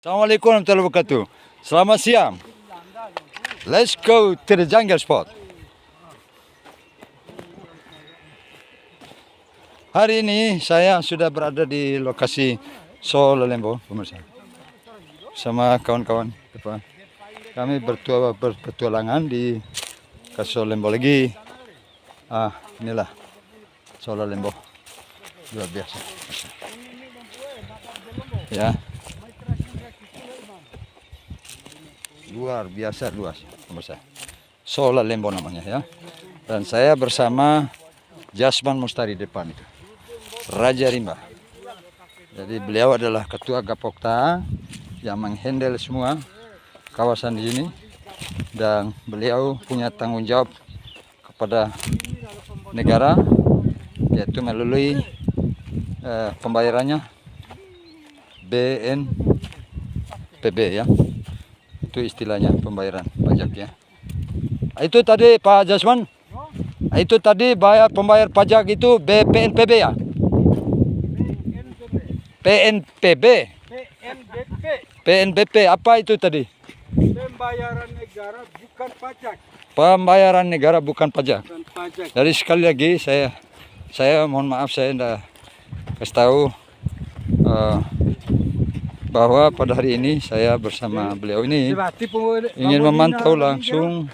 Assalamualaikum warahmatullahi wabarakatuh. Selamat siang. Let's go to the jungle spot. Hari ini saya sudah berada di lokasi Solo Lembo, pemirsa. Sama kawan-kawan depan. Kami berpetualangan di Solo Lembo lagi. Inilah Solo Lembo. Luar biasa. Ya. Luar biasa luas, pemirsa. Solo Lembo namanya ya. Dan saya bersama Jasman Mustari depan itu. Raja Rimba. Jadi beliau adalah ketua Gapokta yang menghandle semua kawasan di sini, dan beliau punya tanggung jawab kepada negara, yaitu melalui pembayarannya BNPB ya. Itu istilahnya pembayaran pajak ya. Itu tadi Pak Jasman. Itu tadi pembayar pajak itu BPNPB ya? PNPB. PNBP apa itu tadi? Pembayaran negara bukan pajak. Pembayaran negara bukan pajak. Bukan pajak. Jadi sekali lagi saya mohon maaf, saya tidak kasih tahu bahwa pada hari ini saya bersama beliau ini ingin memantau langsung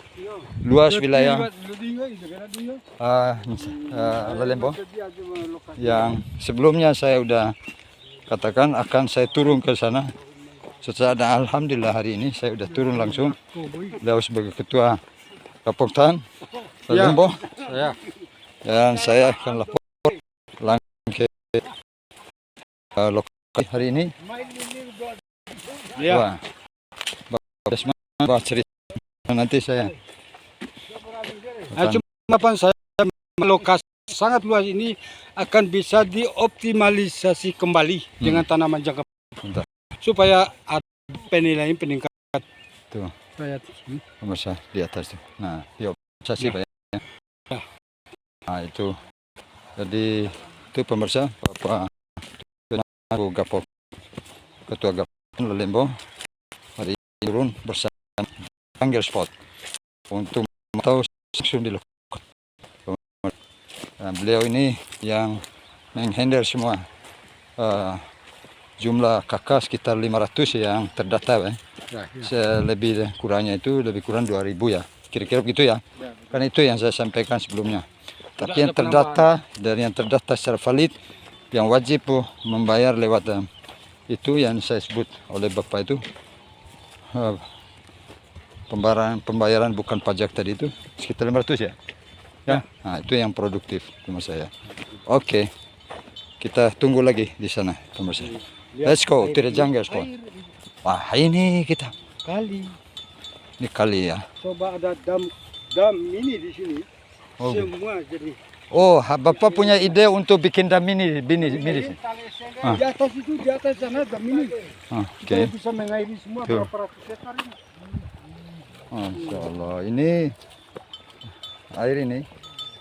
luas wilayah Lembo yang sebelumnya saya sudah katakan akan saya turun ke sana. Setelah alhamdulillah hari ini saya sudah turun langsung. Beliau sebagai ketua Kapoktan Lembo, dan saya akan lapor langsung ke lokasi hari ini. Ya. Wah, cerita nanti saya. Cuma saya lokasi sangat luas ini akan bisa dioptimalisasi kembali dengan tanaman jangka panjang supaya ada penilaian peningkat. Tuh. Pemirsa di atas tuh. Nah, optimalisasi Pak ya. Nah, itu. Jadi itu pemirsa Bapak Gapok, Ketua Gapok Lembo hari ini turun bersama jungle spot untuk memantau langsung di lokasi. Beliau ini yang menghandle semua jumlah kakak sekitar 500 yang terdata lebih kurangnya itu lebih kurang 2000 ya, kira-kira begitu ya. Kan itu yang saya sampaikan sebelumnya. Tapi yang terdata secara valid yang wajib membayar lewat itu yang saya sebut oleh Bapak itu pembayaran bukan pajak tadi itu sekitar 500 ya. Ya. Nah, itu yang produktif pemirsa saya. Oke. Kita tunggu lagi di sana pemirsa. Let's go to the jungle spot. Wah, ini kita Kali. ini kali ya. Coba ada dam mini di sini. Oh. Semua jadi. Oh, Bapak punya ide untuk bikin dam mini. Di atas itu, di atas sana dam mini. Oke. Kita bisa mengairi semua Tuh. berapa ratus hektar ini. Masya Allah, ini air ini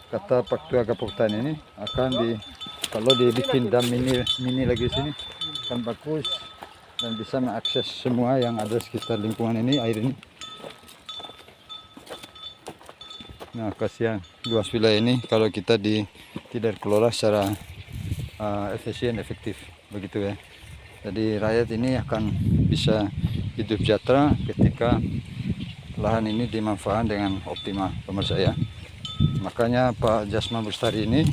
kata Pak Tua Gapoktan ini akan kalau dibikin dam mini lagi sini kan bagus dan bisa mengakses semua yang ada sekitar lingkungan ini air ini. Nah, kasihan luas wilayah ini kalau kita tidak kelola secara efisien, efektif begitu ya. Jadi rakyat ini akan bisa hidup sejahtera ketika lahan ini dimanfaatkan dengan optimal pemirsa ya. Makanya Pak Jasman Mustari ini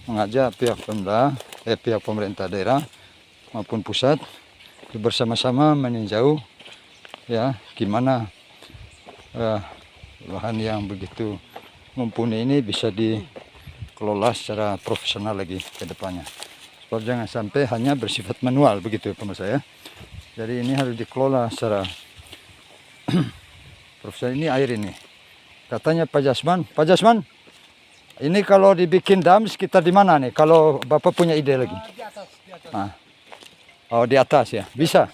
mengajak pihak pemerintah daerah maupun pusat bersama-sama meninjau ya gimana lahan yang begitu mumpuni ini bisa dikelola secara profesional lagi ke depannya. Supaya jangan sampai hanya bersifat manual begitu pemirsa ya. Jadi ini harus dikelola secara profesional. Ini air ini. Katanya Pak Jasman, ini kalau dibikin dam sekitar di mana nih? Kalau Bapak punya ide lagi? Di atas. Nah. Oh, di atas ya. Bisa.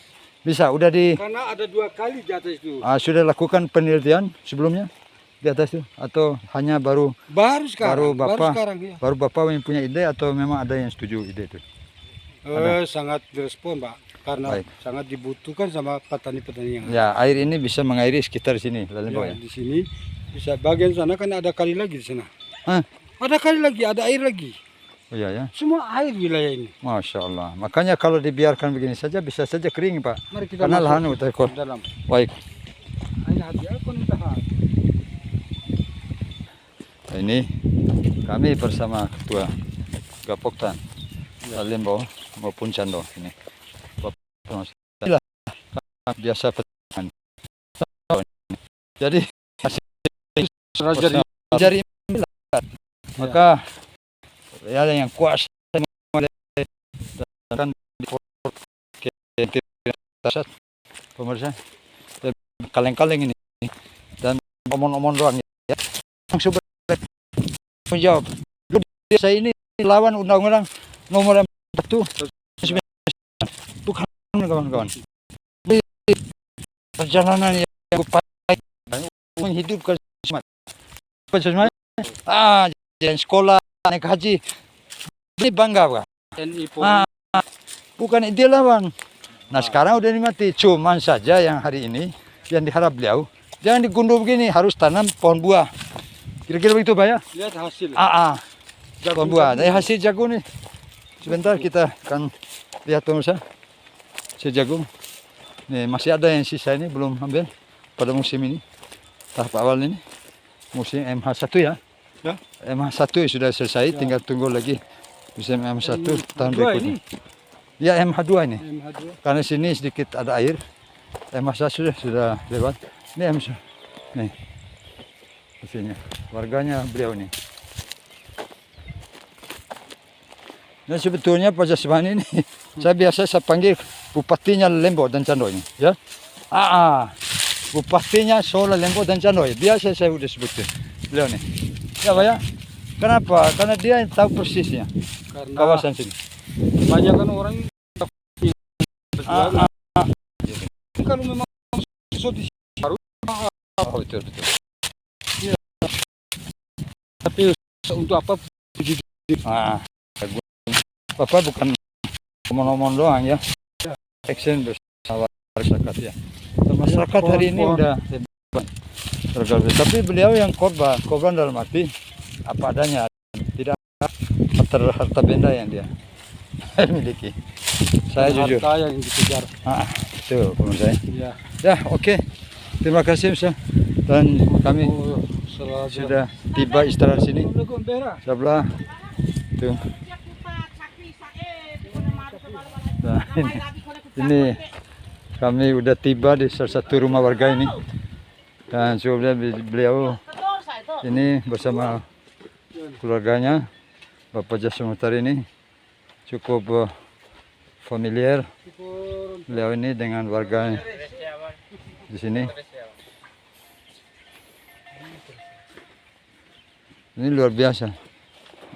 Udah Karena ada 2 kali di atas itu. Sudah lakukan penelitian sebelumnya di atas itu atau hanya baru sekarang, baru Bapak yang punya ide atau memang ada yang setuju ide itu? Sangat direspon Pak. karena Baik. sangat dibutuhkan sama petani-petani yang Ya, air ini bisa mengairi sekitar sini, Lalembang ya, ya. di sini bisa bagian sana kan ada kali lagi di sana. Hah? Ada kali lagi, ada air lagi. Oh, iya ya. Semua air wilayah ini. Masya Allah. Makanya kalau dibiarkan begini saja bisa saja kering, Pak. Mari kita Karena masuk lahan udah ke dalam. baik. Air hati aku nih tahan. Ini kami bersama Ketua Gapoktan Lalembang maupun Cando ini. Inilah biasa petani. Jadi Jadi jari maka ya yang kuasa akan pemirsa kaleng-kaleng ini dan omong-omong doang ya. Langsung menjawab. Saya ini lawan undang-undang nomor 1 bukan kawan-kawan. Perjalanan yang baik menghidupkan semangat. Jalan sekolah, naik haji. Ini bangga, Pak. TNI Polri. Bukan ideal, Bang. Nah, sekarang udah dimati. Cuman saja yang hari ini yang diharap beliau jangan digundul begini, harus tanam pohon buah. Kira-kira begitu, Pak ya? Lihat hasil. Pohon buah. Dari hasil jagung nih. Sebentar kita akan lihat pemirsa. Hasil jagung. Nih, masih ada yang sisa ini belum ambil pada musim ini. Tahap awal ini. Musim MH1 ya. Ya. MH1 sudah selesai, tinggal tunggu lagi musim MH1 tahun Dua berikutnya. ini. Ya MH2 ini. MH2. Karena sini sedikit ada air. MH1 sudah lewat. Ini MH. Nih. Di sini. Warganya beliau nih. Dan sebetulnya Pak Jasmani ini saya panggil bupatinya Lembo dan Cando ini, ya. Bupatinya Solo, Lembo dan Cando. Biasa saya udah sebutin. Beliau nih. Ya, Pak ya. Kenapa? Karena dia yang tahu persisnya Karena kawasan sini. kebanyakan orang berjualan. Kalau memang susah di Oh, betul. tapi untuk apa? Bapak bukan ngomong-ngomong doang ya. Action bersama masyarakat ya. Masyarakat hari ini udah hebat. Tapi beliau yang korban dalam arti apa adanya, tidak harta benda yang dia miliki. Saya jujur. Harta yang dikejar. Itu pemirsa. Ya. Ya, oke. Terima kasih, Mister. Dan kami Selalu sudah tiba istirahat sini. Sebelah tuh. Nah, ini kami udah tiba di salah satu rumah warga ini. Dan sebelumnya beliau ini bersama keluarganya, Bapak Jasmani Mutari ini cukup familiar beliau ini dengan warga di sini. Ini luar biasa.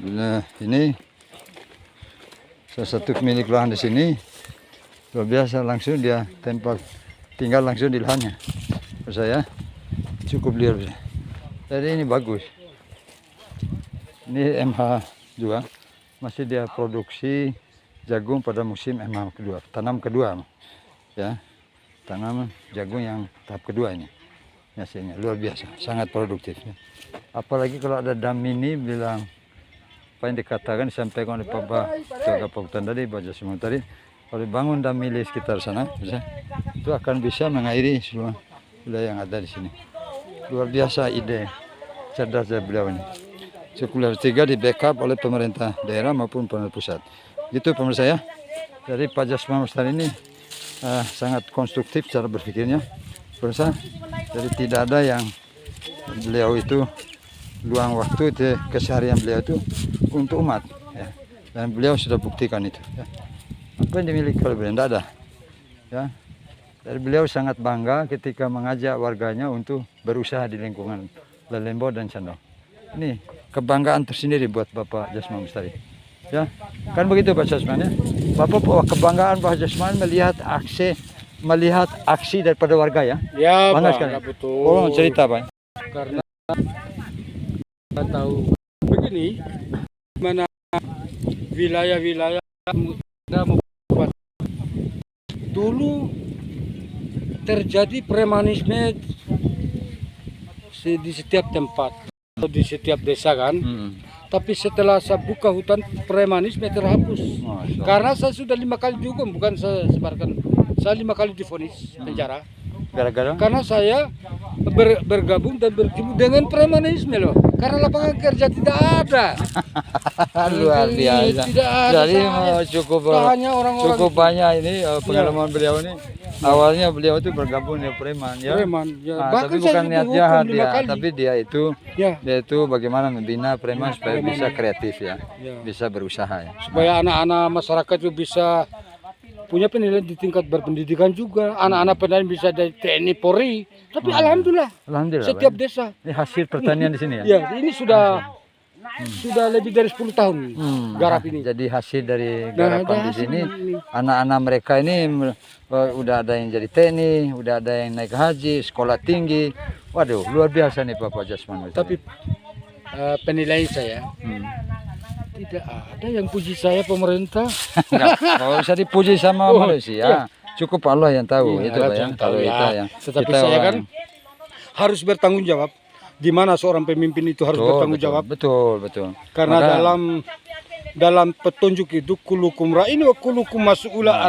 Nah, ini salah satu pemilik lahan di sini. Luar biasa, langsung dia tinggal langsung di lahannya. Menurut saya cukup liar. Jadi ini bagus. Ini MH2 masih dia produksi jagung pada musim MH kedua, tanam kedua ya, tanam jagung yang tahap kedua ini hasilnya luar biasa, sangat produktif. Apalagi kalau ada dam ini bilang apa yang dikatakan disampaikan oleh Pak Gapoktan tadi, Pak Jasmani tadi, kalau bangun dam milik sekitar sana itu akan bisa mengairi semua wilayah yang ada di sini. Luar biasa ide cerdas dari beliau ini. Sekular 3 di backup oleh pemerintah daerah maupun pemerintah pusat. Gitu pemirsa ya. Jadi Pak Jasmani Mustari ini sangat konstruktif cara berpikirnya. Pemirsa, jadi tidak ada yang beliau itu luang waktu di keseharian beliau itu untuk umat. Ya. Dan beliau sudah buktikan itu. Ya. Apa yang dimiliki oleh beliau? Tidak ada. Ya. Dari beliau sangat bangga ketika mengajak warganya untuk berusaha di lingkungan Lalembang dan Cando. Ini kebanggaan tersendiri buat Bapak Jasmani Mustari. Ya, kan begitu Pak Jasmani. Bapak kebanggaan Pak Jasmani melihat aksi daripada warga ya. Ya, Bangga Pak, sekali. betul. Oh, cerita Pak. Karena kita tahu begini, mana wilayah-wilayah muda membuat dulu terjadi premanisme di setiap tempat, di setiap desa kan. Tapi setelah saya buka hutan, premanisme terhapus. Masya Allah. Karena saya sudah 5 kali dihukum, bukan saya sebarkan. Saya 5 kali divonis penjara. Gara-gara Karena saya bergabung dan bertemu dengan premanisme loh. Karena lapangan kerja tidak ada. luar biasa. Tidak ada. Jadi Saya- cukup hanya orang-orang cukup banyak ini pengalaman beliau ini. Awalnya beliau itu bergabung dengan preman ya. preman. Ya. Nah, Bahkan tapi saya bukan sudah niat dihukum jahat 5 ya, kali. tapi dia Ya. itu bagaimana membina preman supaya bisa kreatif ya, Ya. bisa berusaha ya. Supaya anak-anak masyarakat itu bisa punya penilaian di tingkat berpendidikan juga. Anak-anak penilaian bisa dari TNI Polri. Tapi alhamdulillah Alhamdulillah. setiap Pak. desa. Ini hasil pertanian di sini ya. Ya, ini sudah lebih dari 10 tahun garap ini. Jadi hasil dari Nah, garapan ada di sini, hasil ini. anak-anak mereka ini udah ada yang jadi TNI, udah ada yang naik haji, sekolah tinggi. Waduh, luar biasa nih Bapak Jasman. Tapi penilaian saya tidak ada yang puji saya pemerintah. Enggak, kalau usah dipuji sama Oh, manusia. iya. Cukup Allah yang tahu Iya, itu Pak ya. yang Kalau tahu kita ya. yang Tetapi kita saya orang- kan harus bertanggung jawab. Di mana seorang pemimpin itu harus bertanggung jawab. Betul. Karena Maka- dalam petunjuk itu kulukum ra'in wa kulukum mas'ula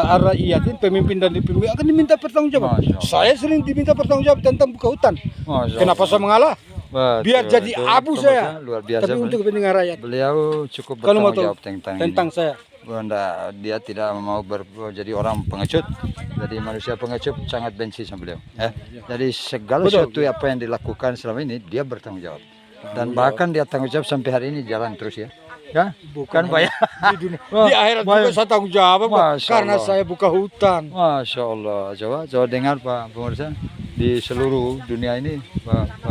ara'iyatin, pemimpin dan dipimpin akan diminta pertanggungjawab. Masya Allah. Saya sering diminta pertanggungjawab tentang buka hutan. Masya Kenapa Allah. saya mengalah? Betul, Biar jadi betul. abu Betul, saya. Luar biasa. Tapi Pak. untuk kepentingan rakyat. Beliau cukup Kalau mau bertanggung tahu jawab tentang ini. saya. Bunda, dia tidak mau jadi orang pengecut, jadi manusia pengecut sangat benci sama beliau. Jadi segala Betul. sesuatu apa yang dilakukan selama ini dia bertanggung jawab. Dan bahkan dia tanggung jawab sampai hari ini jalan terus ya. Ya, bukan Pak ya. Di dunia. Di akhirat juga saya tanggung jawab Pak. Masya Karena Allah. saya buka hutan. Masya Allah. Coba dengar Pak pemirsa, di seluruh dunia ini Pak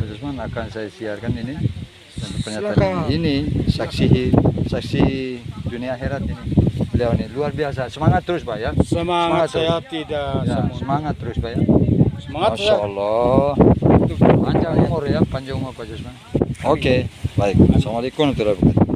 Usman akan saya siarkan ini dan pernyataan Silakan. ini saksi dunia akhirat ini. Beliau ini luar biasa. Semangat terus Pak ya. Semangat terus. saya tidak Ya, semangat. semangat terus Pak ya. Semangat Masya saya. Allah. Panjang umur ya, panjang umur Pak Jusman. Oke, baik. Assalamualaikum warahmatullahi wabarakatuh.